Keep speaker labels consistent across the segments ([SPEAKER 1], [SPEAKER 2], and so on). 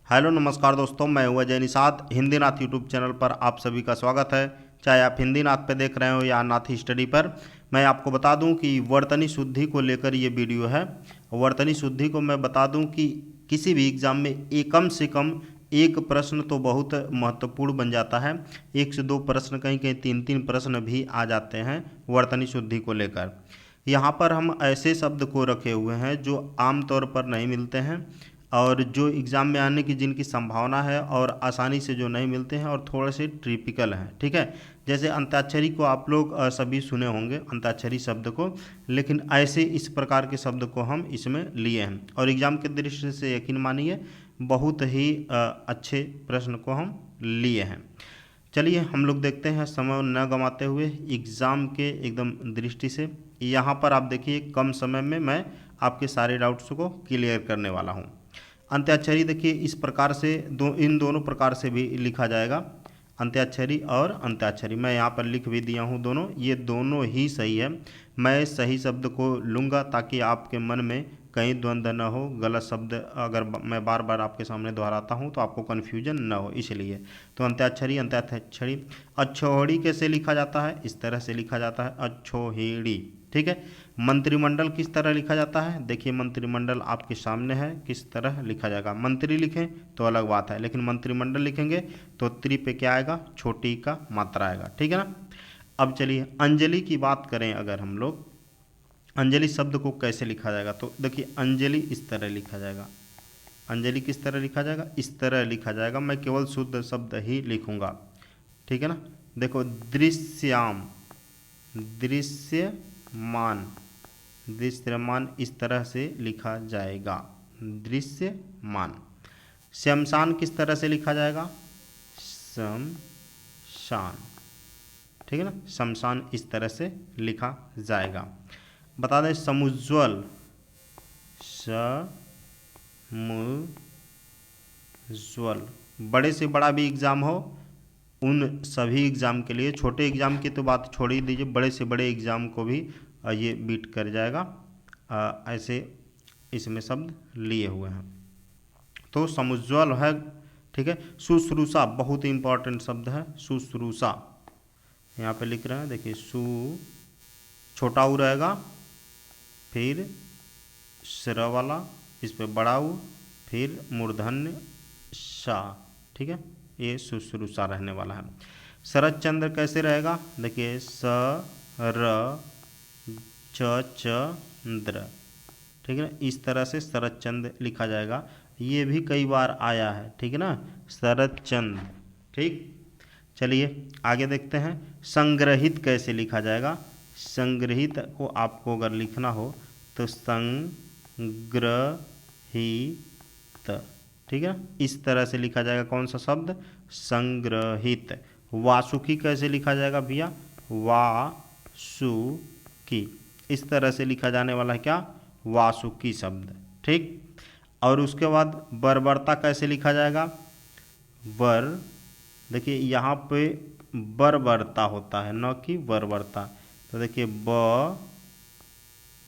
[SPEAKER 1] Hello नमस्कार दोस्तों, मैं हूँ अजय निषाद। हिंदी नाथ यूट्यूब चैनल पर आप सभी का स्वागत है। चाहे आप हिंदी नाथ पे देख रहे हो या नाथ स्टडी पर, मैं आपको बता दूं कि वर्तनी शुद्धि को लेकर ये वीडियो है। वर्तनी शुद्धि को मैं बता दूं कि किसी भी एग्ज़ाम में कम से कम एक प्रश्न तो बहुत महत्वपूर्ण बन जाता है। एक से दो प्रश्न, कहीं कहीं तीन तीन प्रश्न भी आ जाते हैं वर्तनी शुद्धि को लेकर। यहाँ पर हम ऐसे शब्द को रखे हुए हैं जो आमतौर पर नहीं मिलते हैं और जो एग्ज़ाम में आने की जिनकी संभावना है और आसानी से जो नहीं मिलते हैं और थोड़े से ट्रिपिकल हैं। ठीक है, जैसे अंताक्षरी को आप लोग सभी सुने होंगे, अंताक्षरी शब्द को, लेकिन ऐसे इस प्रकार के शब्द को हम इसमें लिए हैं और एग्ज़ाम के दृष्टि से यकीन मानिए बहुत ही अच्छे प्रश्न को हम लिए हैं। चलिए हम लोग देखते हैं समय न गंवाते हुए एग्ज़ाम के एकदम दृष्टि से। यहाँ पर आप देखिए कम समय में मैं आपके सारे डाउट्स को क्लियर करने वाला हूँ। अंत्याक्षरी देखिए इस प्रकार से इन दोनों प्रकार से भी लिखा जाएगा, अंत्याक्षरी और अंत्याक्षरी। मैं यहाँ पर लिख भी दिया हूँ दोनों, ये दोनों ही सही है। मैं सही शब्द को लूँगा ताकि आपके मन में कहीं द्वंद्व न हो। गलत शब्द अगर मैं बार बार आपके सामने दोहराता हूँ तो आपको कन्फ्यूजन न हो, इसलिए। तो अंत्याक्षरी अंत्याक्षरी। अच्छोहड़ी कैसे लिखा जाता है? इस तरह से लिखा जाता है, अच्छोहेड़ी। ठीक है। मंत्रिमंडल किस तरह लिखा जाता है? देखिए मंत्रिमंडल आपके सामने है, किस तरह लिखा जाएगा। मंत्री लिखें तो अलग बात है, लेकिन मंत्रिमंडल लिखेंगे तो त्रि पे क्या आएगा? छोटी का मात्रा आएगा। ठीक है ना। अब चलिए अंजलि की बात करें। अगर हम लोग अंजलि शब्द को कैसे लिखा जाएगा, तो देखिए अंजलि इस तरह लिखा जाएगा। अंजलि किस तरह लिखा जाएगा? इस तरह लिखा जाएगा। मैं केवल शुद्ध शब्द ही लिखूंगा। ठीक है ना। देखो दृश्याम, दृश्यमान, दृश्यमान इस तरह से लिखा जाएगा, दृश्यमान। शमशान किस तरह से लिखा जाएगा? शमशान। ठीक है ना, शमशान इस तरह से लिखा जाएगा। बता दें समुज्ज्वल, समुज्ज्वल। बड़े से बड़ा भी एग्ज़ाम हो, उन सभी एग्ज़ाम के लिए, छोटे एग्ज़ाम की तो बात छोड़ ही दीजिए, बड़े से बड़े एग्ज़ाम को भी ये बीट कर जाएगा। ऐसे इसमें शब्द लिए हुए हैं। तो समुज्ज्वल है। ठीक है। शुश्रूषा बहुत ही इंपॉर्टेंट शब्द है, शुश्रूषा। यहाँ पे लिख रहे हैं, देखिए छोटा ऊ रहेगा, फिर श्र वाला, इस पे बड़ा ऊ, फिर मूर्धन्य सा। ठीक है, ये शुश्रूषा रहने वाला है। शरद चंद्र कैसे रहेगा? देखिए स र चंद्र। ठीक है ना, इस तरह से शरद चंद्र लिखा जाएगा। ये भी कई बार आया है। ठीक है ना, शरद चंद्र। ठीक, चलिए आगे देखते हैं। संग्रहित कैसे लिखा जाएगा? संग्रहित को आपको अगर लिखना हो तो संग्रहित। ठीक है, इस तरह से लिखा जाएगा। कौन सा शब्द? संग्रहित। वासुकी कैसे लिखा जाएगा भैया? वासुकी। इस तरह से लिखा जाने वाला है क्या? वासुकी शब्द। ठीक, और उसके बाद बर्बरता कैसे लिखा जाएगा? देखिए यहाँ पे बर्बरता होता है, न कि बर्बरता। तो देखिए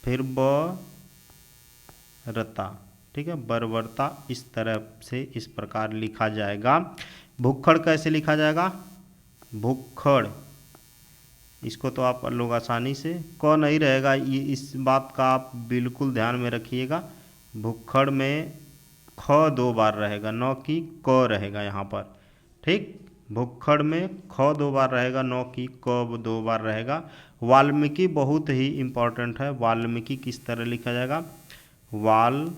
[SPEAKER 1] फिर रता। ठीक है, बर्बरता इस तरह से इस प्रकार लिखा जाएगा। भुक्खड़ कैसे लिखा जाएगा? भुक्खड़। इसको तो आप लोग आसानी से, क नहीं रहेगा, ये इस बात का आप बिल्कुल ध्यान में रखिएगा। भुक्खड़ में ख 2 बार रहेगा, न कि क रहेगा यहाँ पर। ठीक, भुक्खड़ में ख 2 बार रहेगा, न कि क 2 बार रहेगा। वाल्मीकि बहुत ही इम्पोर्टेंट है। वाल्मीकि किस तरह लिखा जाएगा? वाल्मीकि।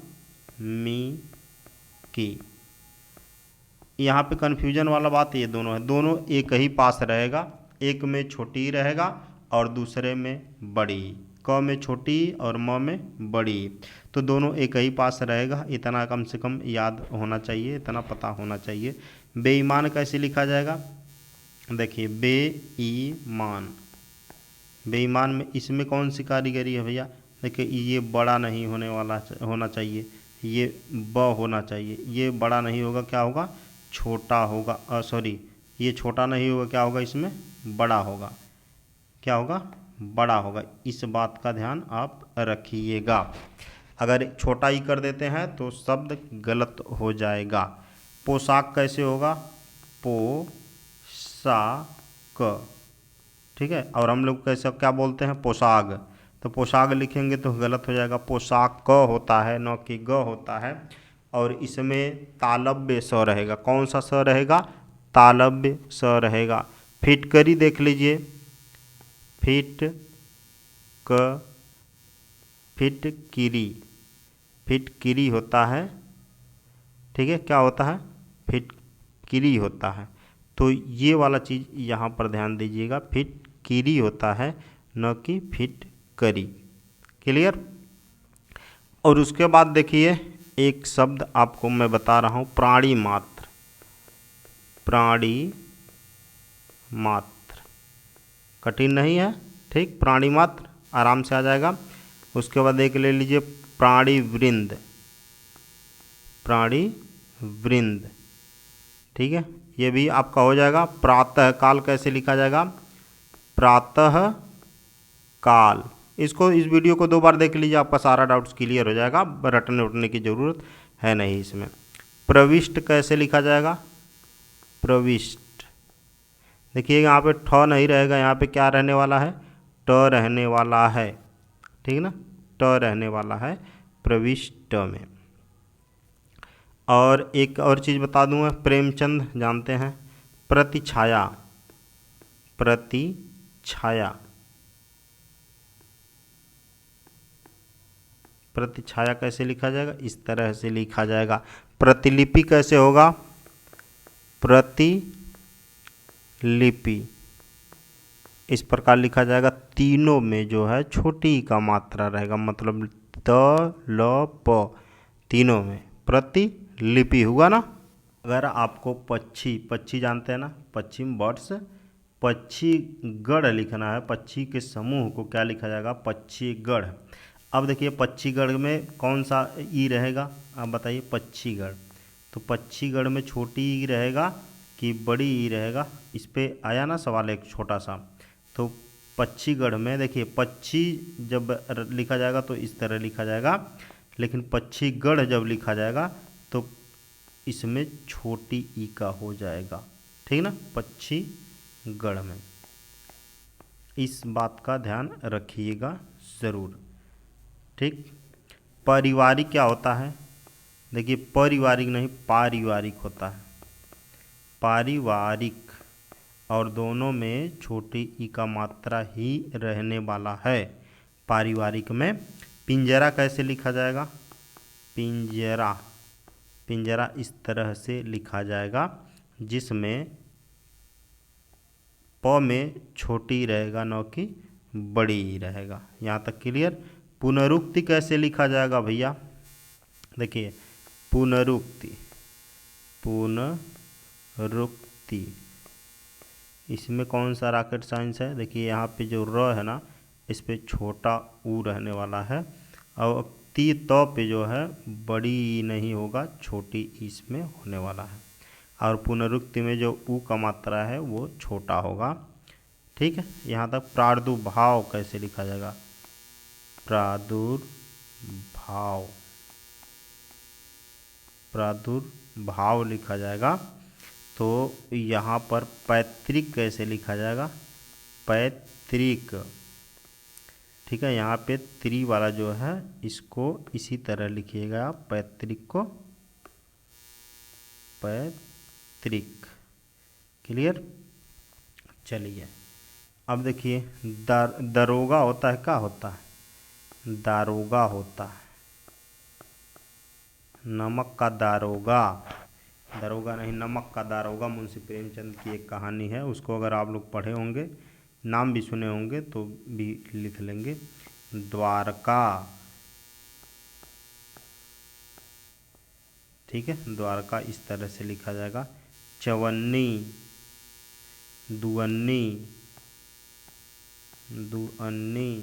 [SPEAKER 1] यहाँ पे कन्फ्यूजन वाला बात ये दोनों है, दोनों एक ही पास रहेगा। एक में छोटी रहेगा और दूसरे में बड़ी। क में छोटी और म में बड़ी, तो दोनों एक ही पास रहेगा। इतना कम से कम याद होना चाहिए, इतना पता होना चाहिए। बेईमान कैसे लिखा जाएगा? देखिए बेईमान। बेईमान में इसमें कौन सी कारीगरी है भैया? देखिए ये बड़ा नहीं होना चाहिए, ये ब होना चाहिए। ये बड़ा नहीं होगा, क्या होगा? छोटा होगा। सॉरी, ये छोटा नहीं होगा, क्या होगा? इसमें बड़ा होगा। क्या होगा? बड़ा होगा। इस बात का ध्यान आप रखिएगा। अगर छोटा ही कर देते हैं तो शब्द गलत हो जाएगा। पोशाक कैसे होगा? पोशाक। ठीक है, और हम लोग कैसे क्या बोलते हैं? पोशाक। तो पोशाक लिखेंगे तो गलत हो जाएगा, पोशाक क होता है न कि ग होता है। और इसमें तालव्य स रहेगा। कौन सा स रहेगा? तालव्य स रहेगा। फिटकरी देख लीजिए, फिट क फिटकिरी, फिटकिरी होता है। ठीक है, क्या होता है? फिटकिरी होता है। तो ये वाला चीज़ यहाँ पर ध्यान दीजिएगा, फिटकिरी होता है न कि फिटकरी। क्लियर? और उसके बाद देखिए एक शब्द आपको मैं बता रहा हूँ, प्राणी मात्र। प्राणी मात्र कठिन नहीं है, ठीक, प्राणी मात्र आराम से आ जाएगा। उसके बाद एक ले लीजिए प्राणी वृंद, प्राणी वृंद। ठीक है, ये भी आपका हो जाएगा। प्रातः काल कैसे लिखा जाएगा? प्रातः काल। इसको, इस वीडियो को 2 बार देख लीजिए, आपका सारा डाउट्स क्लियर हो जाएगा, रटने उठने की ज़रूरत है नहीं इसमें। प्रविष्ट कैसे लिखा जाएगा? प्रविष्ट। देखिए यहाँ पे ठ नहीं रहेगा, यहाँ पे क्या रहने वाला है? ट रहने वाला है। ठीक ना, ट रहने वाला है प्रविष्ट में। और एक और चीज़ बता दूँ, प्रेमचंद जानते हैं, प्रतिछाया। प्रतिछाया, प्रतिछाया कैसे लिखा जाएगा? इस तरह से लिखा जाएगा। प्रतिलिपि कैसे होगा? प्रतिलिपि इस प्रकार लिखा जाएगा। तीनों में जो है छोटी का मात्रा रहेगा, मतलब त ल प, तीनों में प्रतिलिपि हुआ ना। अगर आपको पक्षी, पक्षी जानते हैं ना, पश्चिम बर्ड्स, पक्षी गढ़ लिखना है, पक्षी के समूह को क्या लिखा जाएगा? पक्षी गढ़। अब देखिए पक्षीगढ़ में कौन सा ई रहेगा? आप बताइए। पक्षीगढ़, तो पक्षीगढ़ में छोटी ई रहेगा कि बड़ी ई रहेगा? इस पे आया ना सवाल एक छोटा सा। तो पक्षीगढ़ में देखिए, पक्षी जब लिखा जाएगा तो इस तरह लिखा जाएगा, लेकिन पक्षीगढ़ जब लिखा जाएगा तो इसमें छोटी ई का हो जाएगा। ठीक ना, पक्षीगढ़ में। इस बात का ध्यान रखिएगा ज़रूर। ठीक। पारिवारिक क्या होता है? देखिए पारिवारिक नहीं, पारिवारिक होता है, पारिवारिक। और दोनों में छोटी ई का मात्रा ही रहने वाला है पारिवारिक में। पिंजरा कैसे लिखा जाएगा? पिंजरा, पिंजरा इस तरह से लिखा जाएगा जिसमें प में छोटी रहेगा न कि बड़ी रहेगा। यहाँ तक क्लियर? पुनरुक्ति कैसे लिखा जाएगा भैया? देखिए पुनरुक्ति, पुनरुक्ति इसमें कौन सा रॉकेट साइंस है? देखिए यहाँ पे जो र है ना, इस पे छोटा ऊ रहने वाला है, और ती तो पे जो है बड़ी नहीं होगा, छोटी इसमें होने वाला है। और पुनरुक्ति में जो ऊ का मात्रा है वो छोटा होगा। ठीक है, यहाँ तक। प्रादुर्भाव कैसे लिखा जाएगा? प्रादुर्भाव, प्रादुर्भाव लिखा जाएगा। तो यहाँ पर पैतृक कैसे लिखा जाएगा? पैतृक। ठीक है, यहाँ पे त्रि वाला जो है इसको इसी तरह लिखिएगा आप, पैतृक को पैतृक। क्लियर? चलिए अब देखिए दरोगा होता है, क्या होता है? दारोगा होता है, नमक का दारोगा। दरोगा नहीं, नमक का दारोगा मुंशी प्रेमचंद की एक कहानी है, उसको अगर आप लोग पढ़े होंगे, नाम भी सुने होंगे तो भी लिख लेंगे। द्वारका, ठीक है, द्वारका इस तरह से लिखा जाएगा। चवन्नी, दुअन्नी, दुअन्नी,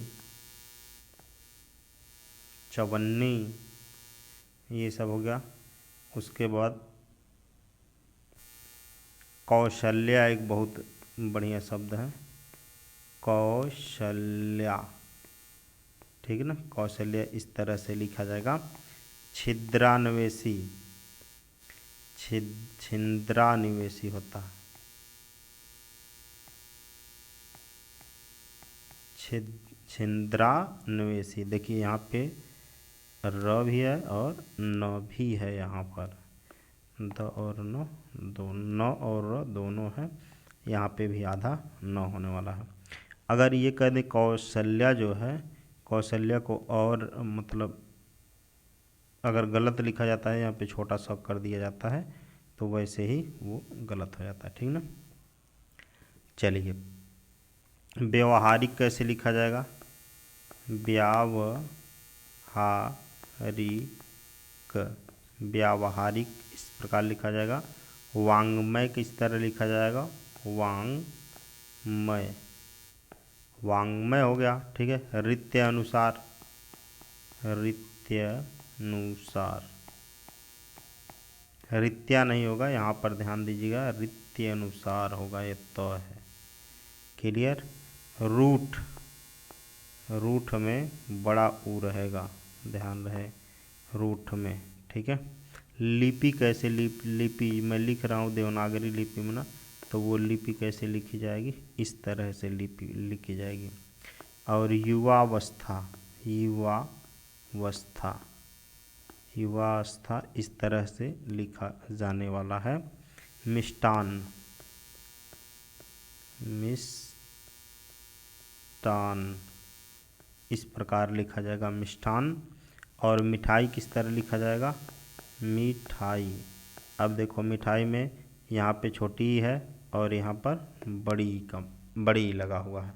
[SPEAKER 1] चवन्नी, ये सब हो गया। उसके बाद कौशल्या एक बहुत बढ़िया शब्द है, कौशल्या। ठीक है ना, कौशल्या इस तरह से लिखा जाएगा। छिद्रान्वेषी, छिंद्रानिवेशी होता है। छिंद्रानिवेशी, देखिए यहाँ पे र भी है और न भी है, यहाँ पर द और न न और र दोनों है, यहाँ पे भी आधा न होने वाला है। अगर ये कह दें कौशल्या जो है, कौशल्या को और मतलब अगर गलत लिखा जाता है, यहाँ पे छोटा सा कर दिया जाता है, तो वैसे ही वो गलत हो जाता है, ठीक ना। चलिए, व्यवहारिक कैसे लिखा जाएगा? व्यावहारिक इस प्रकार लिखा जाएगा। वांग्मय किस तरह लिखा जाएगा? वांग्मय, वांग्मय हो गया, ठीक है। रीत्यानुसार, रीत्यानुसार, रीत्या नहीं होगा, यहाँ पर ध्यान दीजिएगा, रीत्यानुसार होगा, ये तो है। क्लियर। रूठ, रूठ में बड़ा ऊ रहेगा, ध्यान रहे, रूठ में, ठीक है। लिपि कैसे लिपि मैं लिख रहा हूँ देवनागरी लिपि में ना, तो वो लिपि कैसे लिखी जाएगी? इस तरह से लिपि लिखी जाएगी। और युवावस्था, युवावस्था, युवावस्था इस तरह से लिखा जाने वाला है। मिष्टान, मिष्टान इस प्रकार लिखा जाएगा, मिष्ठान। और मिठाई किस तरह लिखा जाएगा? मिठाई। अब देखो, मिठाई में यहाँ पे छोटी है और यहाँ पर बड़ी लगा हुआ है,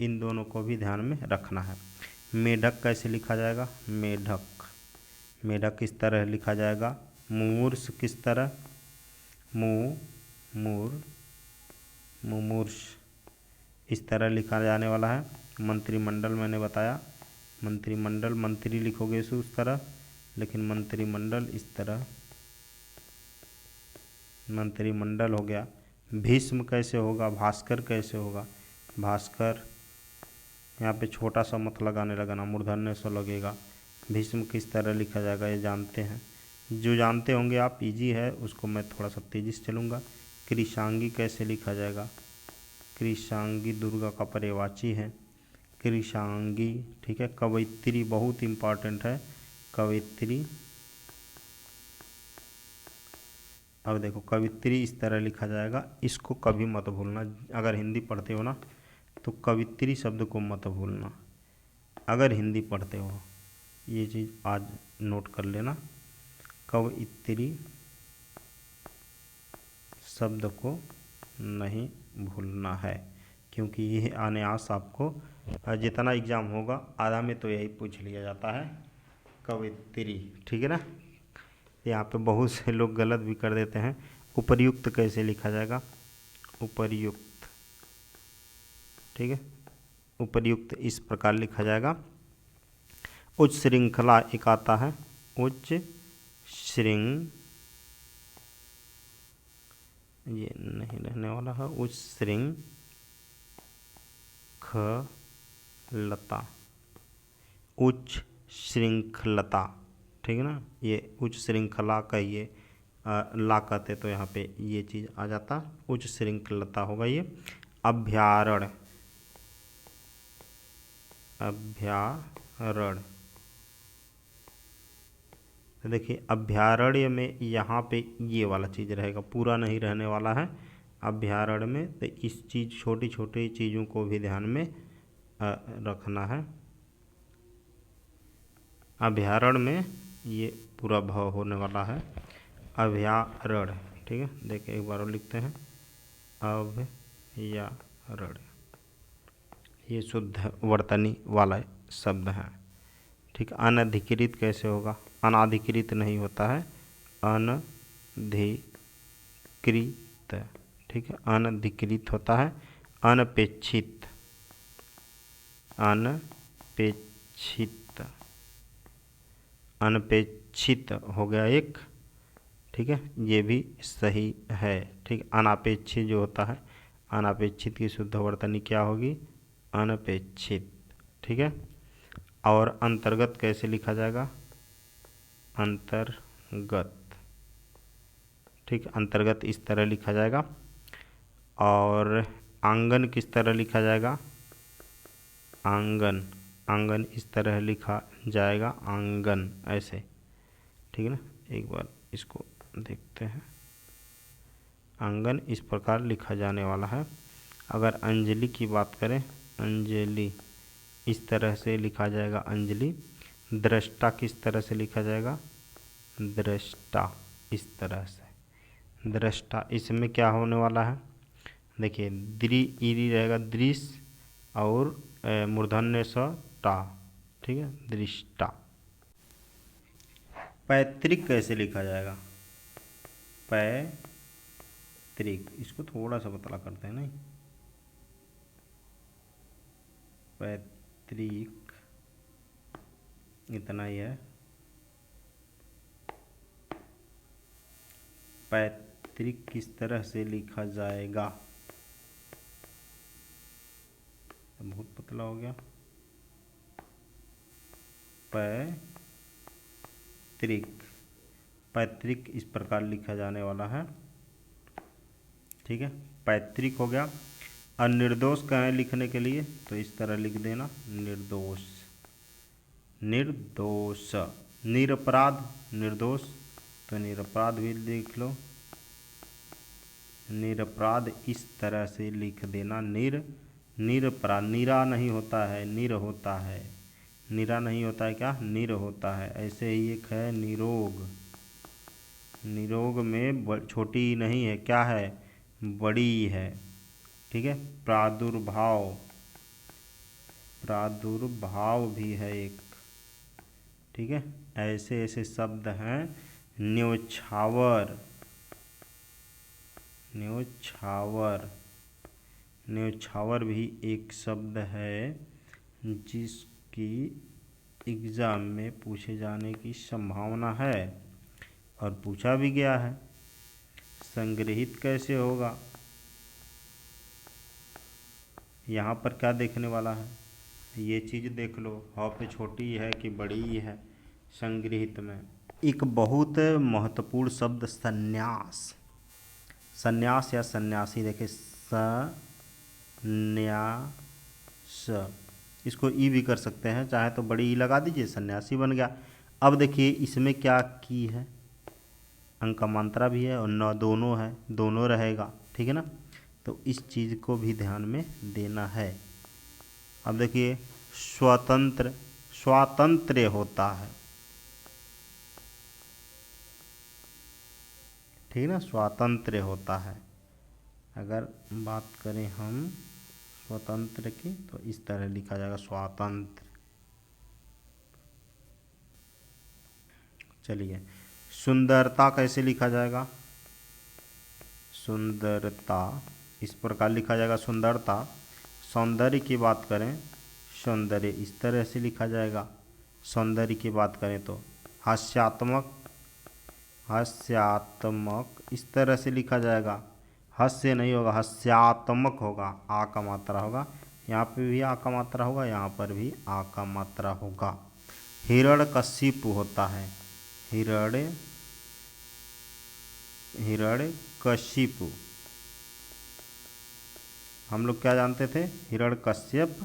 [SPEAKER 1] इन दोनों को भी ध्यान में रखना है। मेढक कैसे लिखा जाएगा? मेढक, मेढक किस तरह लिखा जाएगा? मुमूर्ष किस तरह? मुमूर्ष इस तरह लिखा जाने वाला है। मंत्रिमंडल मैंने बताया, मंत्रिमंडल, मंत्री लिखोगे इसे उस तरह, लेकिन मंत्रिमंडल इस तरह, मंत्रिमंडल हो गया। भीष्म कैसे होगा? भास्कर कैसे होगा? भास्कर, यहाँ पे छोटा सा मत लगाने लगाना, मूर्धन्य सा लगेगा। भीष्म किस तरह लिखा जाएगा? ये जानते हैं, जो जानते होंगे आप, इजी है, उसको मैं थोड़ा सा तेजी से चलूँगा। कृशांगी कैसे लिखा जाएगा? कृशांगी दुर्गा का पर्यायवाची है, कृशांगी, ठीक है। कवयित्री बहुत इम्पॉर्टेंट है, कवयित्री। अब देखो, कवित्री इस तरह लिखा जाएगा, इसको कभी मत भूलना, अगर हिंदी पढ़ते हो ना तो कवित्री शब्द को मत भूलना, अगर हिंदी पढ़ते हो, ये चीज़ आज नोट कर लेना, कवयित्री शब्द को नहीं भूलना है, क्योंकि ये अनायास आपको जितना एग्ज़ाम होगा आधा में तो यही पूछ लिया जाता है, कवयित्री, ठीक है ना। यहाँ पे बहुत से लोग गलत भी कर देते हैं। उपर्युक्त कैसे लिखा जाएगा? उपर्युक्त, ठीक है, उपर्युक्त इस प्रकार लिखा जाएगा। उच्च श्रृंखला एक आता है, उच्च ये नहीं रहने वाला है, उच्च श्रृंखलता, उच्च श्रृंखलता, ठीक है ना। ये उच्च श्रृंखला का ये ला कहते तो यहाँ पे ये चीज़ आ जाता, उच्च श्रृंखलता होगा ये। अभ्यारण्य, अभ्यारण्य, तो देखिए अभ्यारण्य में यहाँ पे ये वाला चीज़ रहेगा, पूरा नहीं रहने वाला है अभ्यारण्य में, तो इस चीज़ छोटी छोटी चीज़ों को भी ध्यान में रखना है। अभ्यारण्य में ये पूरा भाव होने वाला है, अभ्यारण्य, ठीक है। देखिए एक बार और लिखते हैं, अभ्यारण्य, ये शुद्ध वर्तनी वाला शब्द है, ठीक है। अनधिकृत कैसे होगा? अनाधिकृत नहीं होता है, अनधिकृत, ठीक है, अनधिकृत होता है। अनपेक्षित, अनपेक्षित, अनपेक्षित हो गया एक, ठीक है, ये भी सही है, ठीक। अनापेक्षित जो होता है, अनापेक्षित की शुद्ध वर्तनी क्या होगी? अनपेक्षित, ठीक है। और अंतर्गत कैसे लिखा जाएगा? अंतर्गत, ठीक, अंतर्गत इस तरह लिखा जाएगा। और आंगन किस तरह लिखा जाएगा, आंगन, आंगन इस तरह लिखा जाएगा, आंगन ऐसे, ठीक है ना। एक बार इसको देखते हैं, आंगन इस प्रकार लिखा जाने वाला है। अगर अंजलि की बात करें, अंजलि इस तरह से लिखा जाएगा, अंजलि। दृष्टा किस तरह से लिखा जाएगा, दृष्टा इस तरह से, दृष्टा। इसमें क्या होने वाला है, देखिए द्रि इरी रहेगा, दृश्य, और मूर्धन्य स टा, ठीक है, दृष्टा। पैतृक कैसे लिखा जाएगा, पैतृक, इसको थोड़ा सा पतला करते हैं, नहीं, पैतृक इतना ही है। पैतृक किस तरह से लिखा जाएगा, बहुत पतला हो गया, पैतृक, पैतृक इस प्रकार लिखा जाने वाला है, ठीक है, पैतृक हो गया। और निर्दोष कहें लिखने के लिए तो इस तरह लिख देना, निर्दोष, निर्दोष। निरपराध, निर्दोष तो निरपराध भी लिख लो, निरपराध इस तरह से लिख देना, निरपराध। निरा नहीं होता है, निर होता है, निरा नहीं होता है, क्या, निर होता है। ऐसे ही एक है निरोग, निरोग में छोटी नहीं है, क्या है, बड़ी है, ठीक है। प्रादुर्भाव, प्रादुर्भाव भी है एक, ठीक है। ऐसे ऐसे शब्द हैं। न्योछावर, न्योछावर, न्योछावर भी एक शब्द है जिसकी एग्ज़ाम में पूछे जाने की संभावना है और पूछा भी गया है। संग्रहित कैसे होगा, यहाँ पर क्या देखने वाला है, ये चीज़ देख लो, ह पे छोटी है कि बड़ी है। संग्रहित में एक बहुत महत्वपूर्ण शब्द संन्यास, संन्यास या सन्यासी, देखिए सन्यास, इसको ई भी कर सकते हैं, चाहे तो बड़ी ई लगा दीजिए, सन्यासी बन गया। अब देखिए इसमें क्या की है, अंक का मात्रा भी है और न दोनों है, दोनों रहेगा, ठीक है ना। तो इस चीज़ को भी ध्यान में देना है। अब देखिए स्वतंत्र, स्वातंत्र्य होता है, ठीक है ना, स्वातंत्र्य होता है। अगर बात करें हम स्वतंत्र की तो इस तरह लिखा जाएगा, स्वातंत्र। चलिए सुंदरता कैसे लिखा जाएगा, सुंदरता इस प्रकार लिखा जाएगा, सुंदरता। सौंदर्य की बात करें, सौंदर्य इस तरह से लिखा जाएगा। सौंदर्य की बात करें तो हास्यात्मक, हास्यात्मक इस तरह से लिखा जाएगा। हास्य नहीं होगा, हास्यात्मक होगा, आ का मात्रा होगा, यहाँ पे भी आ का मात्रा होगा, यहाँ पर भी आ का मात्रा होगा। हिरण्यकशिपु होता है, हिरण्यकशिपु, हम लोग क्या जानते थे, हिरण्यकश्यप,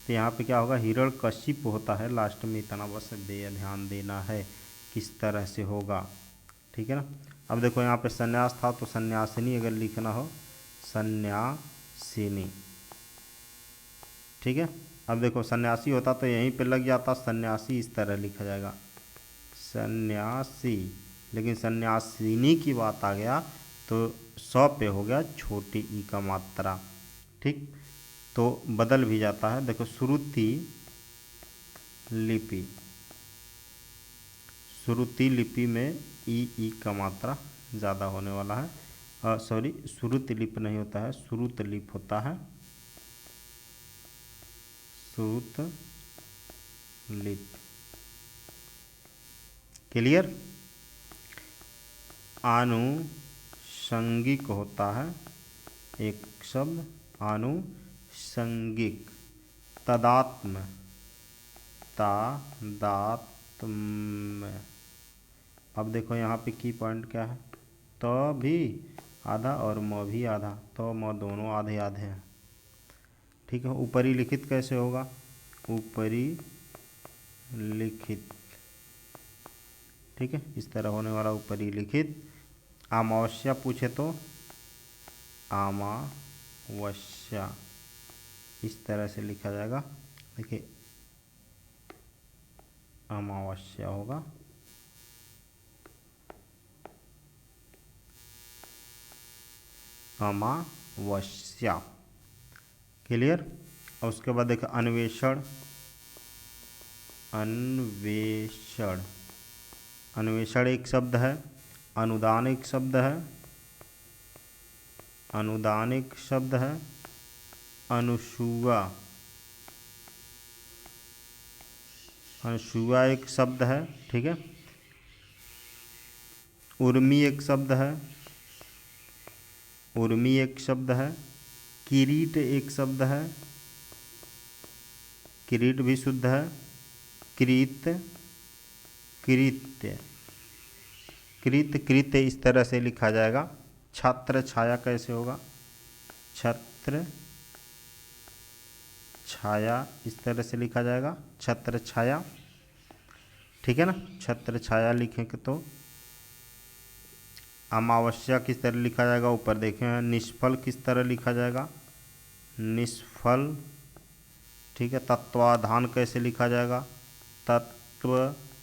[SPEAKER 1] तो यहाँ पे क्या होगा, हिरण्यकशिपु होता है। लास्ट में इतना बस ध्यान देना है किस तरह से होगा, ठीक है ना। अब देखो यहाँ पे सन्यास था तो सन्यासिनी अगर लिखना हो, सन्यासिनी, ठीक है। अब देखो सन्यासी होता तो यहीं पे लग जाता, सन्यासी इस तरह लिखा जाएगा, सन्यासी। लेकिन सन्यासिनी की बात आ गया तो सौ पे हो गया छोटी ई का मात्रा, ठीक, तो बदल भी जाता है। देखो श्रुति लिपि, श्रुति लिपि में ई का मात्रा ज़्यादा होने वाला है, सॉरी श्रुत लिप नहीं होता है, श्रुत लिप होता है, श्रुत लिप, क्लियर। आनुषंगिक होता है एक शब्द, आनुषंगिक। तदात्म, तादात्म्य। अब देखो यहाँ पे की पॉइंट क्या है, त भी आधा और म भी आधा, तो म दोनों आधे आधे हैं। ठीक है, ऊपरी लिखित कैसे होगा? ऊपरी लिखित, ठीक है, इस तरह होने वाला ऊपरी लिखित। अमावस्या पूछे तो अमावस्या, इस तरह से लिखा जाएगा। देखिए अमावस्या होगा, अमावस्या। क्लियर? और उसके बाद देखो अन्वेषण, अन्वेषण, अन्वेषण एक शब्द है, अनुदान एक शब्द है, अनुदान एक शब्द है, अनुसूया, अनुसूया एक शब्द है। ठीक है, उर्मी एक शब्द है, उर्मी एक शब्द है, किरीट एक शब्द है, किरीट भी शुद्ध है, कृत, कृत्य, कृत, कृत्य इस तरह से लिखा जाएगा। छत्र छाया कैसे होगा? छत्र छाया, इस तरह से लिखा जाएगा, छत्र छाया। ठीक है ना, छत्र छाया लिखेंगे तो अमावस्या किस तरह लिखा जाएगा? ऊपर देखें, निष्फल किस तरह लिखा जाएगा? निष्फल। ठीक है, तत्वाधान कैसे लिखा जाएगा? तत्वधान,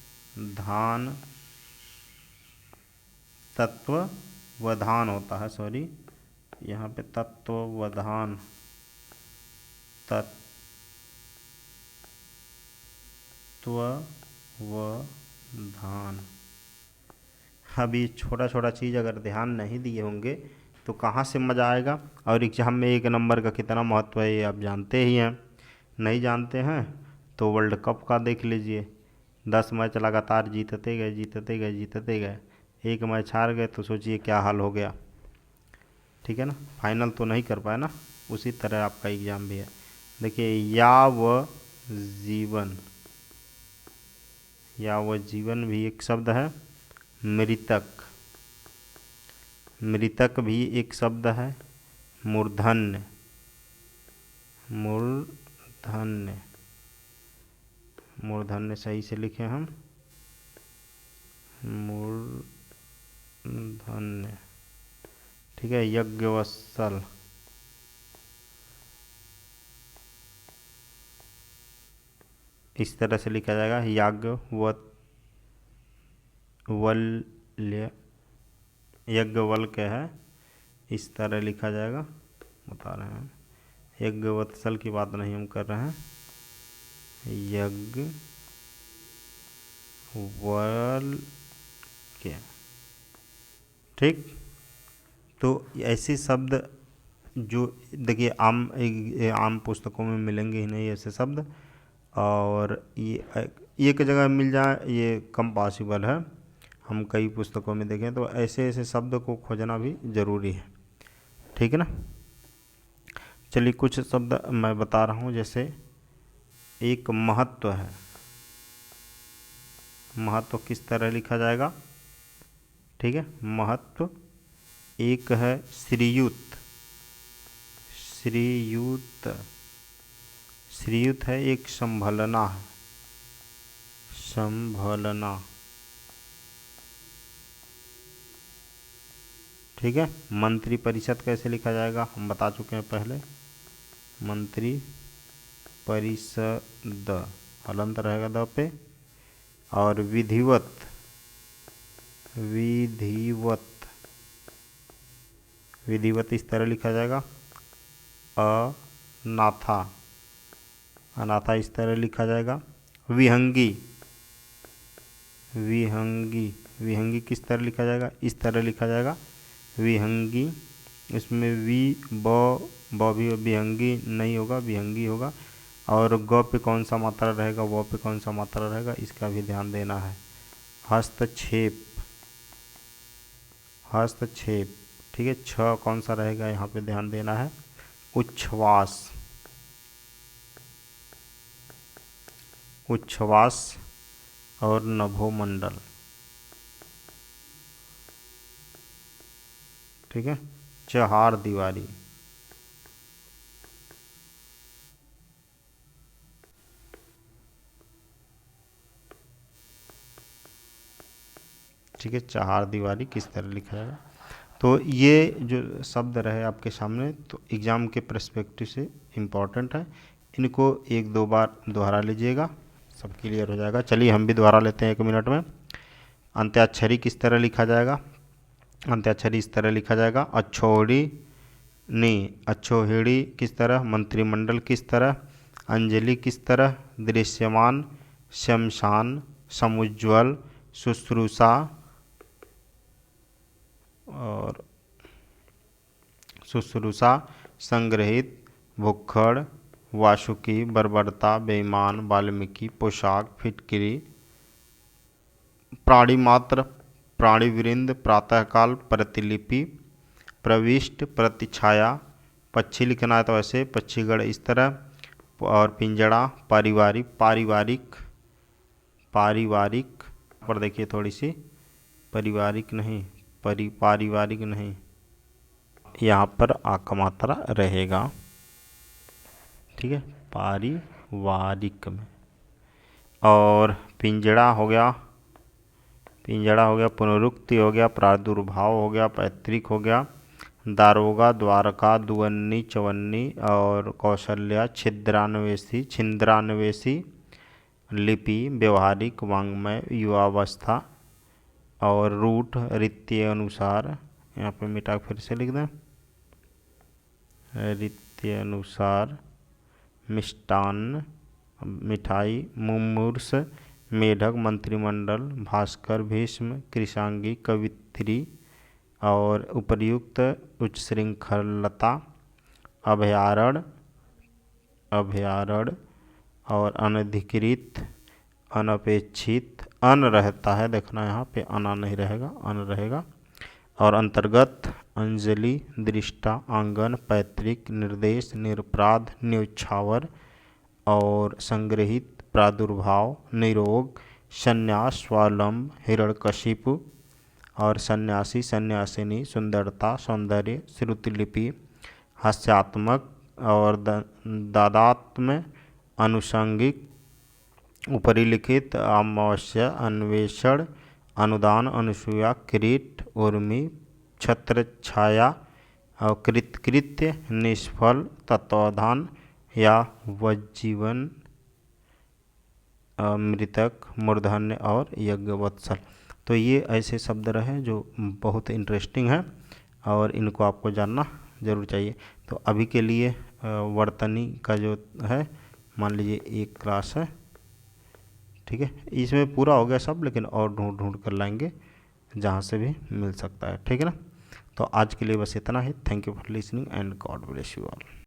[SPEAKER 1] तत्ववधान होता है, सॉरी यहाँ पे तत्ववधान, तत्ववधान। अब ये छोटा छोटा चीज़ अगर ध्यान नहीं दिए होंगे तो कहाँ से मज़ा आएगा? और एग्जाम में 1 नंबर का कितना महत्व है ये आप जानते ही हैं। नहीं जानते हैं तो वर्ल्ड कप का देख लीजिए, 10 मैच लगातार जीतते गए, जीतते गए, जीतते गए, 1 मैच हार गए तो सोचिए क्या हाल हो गया। ठीक है ना, फाइनल तो नहीं कर पाए ना। उसी तरह आपका एग्ज़ाम भी है। देखिए याव जीवन, याव जीवन भी एक शब्द है। मृतक, मृतक भी एक शब्द है। मूर्धन्य, मूर्धन्य, मूर्धन्य सही से लिखे हम, मूर्धन्य। ठीक है, यज्ञवत्सल, इस तरह से लिखा जाएगा। याज्ञवल्क्य, यज्ञवल्क्य है, इस तरह लिखा जाएगा, बता रहे हैं। यज्ञवत्सल की बात नहीं हम कर रहे हैं, यज्ञवल्क्य। ठीक, तो ऐसे शब्द जो देखिए आम पुस्तकों में मिलेंगे ही नहीं ऐसे शब्द, और ये एक जगह मिल जाए ये कम पॉसिबल है। हम कई पुस्तकों में देखें तो ऐसे ऐसे शब्द को खोजना भी ज़रूरी है। ठीक है ना, चलिए कुछ शब्द मैं बता रहा हूँ। जैसे एक महत्व है, महत्व किस तरह लिखा जाएगा? ठीक है, महत्व। एक है श्रीयुत, श्रीयुत, श्रीयुत है। एक संभलना है, संभलना। ठीक है, मंत्री परिषद कैसे लिखा जाएगा? हम बता चुके हैं पहले, मंत्री परिषद, हलंत रहेगा द पे। और विधिवत, विधिवत, विधिवत इस तरह लिखा जाएगा। अनाथा, अनाथा इस तरह लिखा जाएगा। विहंगी, विहंगी, विहंगी किस तरह लिखा जाएगा? इस तरह लिखा जाएगा, विहंगी। इसमें ब भी विहंगी नहीं होगा, विहंगी होगा। और ग पे कौन सा मात्रा रहेगा, व पे कौन सा मात्रा रहेगा, इसका भी ध्यान देना है। हस्तक्षेप, हस्तक्षेप। ठीक है, छ कौन सा रहेगा यहाँ पे ध्यान देना है। उच्छ्वास, उच्छ्वास। और नभोमंडल, ठीक है, चहार दीवारी। ठीक है, चहार दीवारी किस तरह लिखा जाएगा। तो ये जो शब्द रहे आपके सामने, तो एग्ज़ाम के पर्सपेक्टिव से इम्पॉर्टेंट है, इनको एक दो बार दोहरा लीजिएगा, सब क्लियर हो जाएगा। चलिए हम भी दोहरा लेते हैं 1 मिनट में। अंत्याक्षरी किस तरह लिखा जाएगा। अंत्याक्षरी इस तरह लिखा जाएगा, अच्छोड़ी नी, अच्छोहिड़ी किस तरह, मंत्रिमंडल किस तरह, अंजलि किस तरह, दृश्यमान, शमशान, समुज्ज्वल, शुश्रूषा और शुश्रूषा, संग्रहित, भुक्खड़, वासुकी, बर्बरता, बेईमान, वाल्मीकि, पोशाक, फिटकिरी, प्राणी मात्र, प्राणीवृंद, प्रातःकाल, प्रतिलिपि, प्रविष्ट, प्रतिछाया, पक्षी लिखना है तो ऐसे पक्षीगढ़ इस तरह, और पिंजड़ा, पारिवारिक, पारिवारिक, पारिवारिक पर देखिए थोड़ी सी, पारिवारिक नहीं, पारिवारिक नहीं, यहाँ पर आ का मात्रा रहेगा। ठीक है, पारिवारिक में। और पिंजड़ा हो गया, पिंजड़ा हो गया, पुनरुक्ति हो गया, प्रादुर्भाव हो गया, पैतृक हो गया, दारोगा, द्वारका, दुवन्नी, चवन्नी और कौशल्या, छिद्रान्वेषी, छिंद्रान्वेषी, लिपि, व्यवहारिक, वांग्मय, युवावस्था और रूट, रीत्य अनुसार, यहाँ पे मिटा फिर से लिख दें, रीत्य अनुसार, मिष्टान्न, मिठाई, मुमूर्ष, मेढक, मंत्रिमंडल, भास्कर, भीष्म, कृशांगी, कवित्री और उपर्युक्त, उच्च श्रृंखलता, अभयारण्य, अभयारण्य और अनधिकृत, अनपेक्षित, अन रहता है, देखना यहाँ पे अना नहीं रहेगा, अन रहेगा, और अंतर्गत, अंजलि, दृष्टा, आंगन, पैतृक, निर्देश, निरपराध, न्यौछावर और संग्रहित, प्रादुर्भाव, निरोग, संन्यास, स्वावलंब, हिरण्यकशिपु और सन्यासी, सन्यासिनी, सुंदरता, सौंदर्य, श्रुतिलिपि, हास्यात्मक और दादात्म्य, अनुषंगिक, उपरिलिखित, अमावस्या, अन्वेषण, अनुदान, अनुसूया, किरीट, उर्मी, छत्रछाया और कृतकृत्य, निष्फल, तत्वाधान या वज्जीवन, मृतक, मूर्धन्य और यज्ञवत्सल। तो ये ऐसे शब्द रहे जो बहुत इंटरेस्टिंग है और इनको आपको जानना ज़रूर चाहिए। तो अभी के लिए वर्तनी का जो है, मान लीजिए एक क्लास है, ठीक है, इसमें पूरा हो गया सब, लेकिन और ढूंढ ढूंढ कर लाएंगे जहाँ से भी मिल सकता है, ठीक है ना। तो आज के लिए बस इतना ही। Thank you for listening and God bless you all.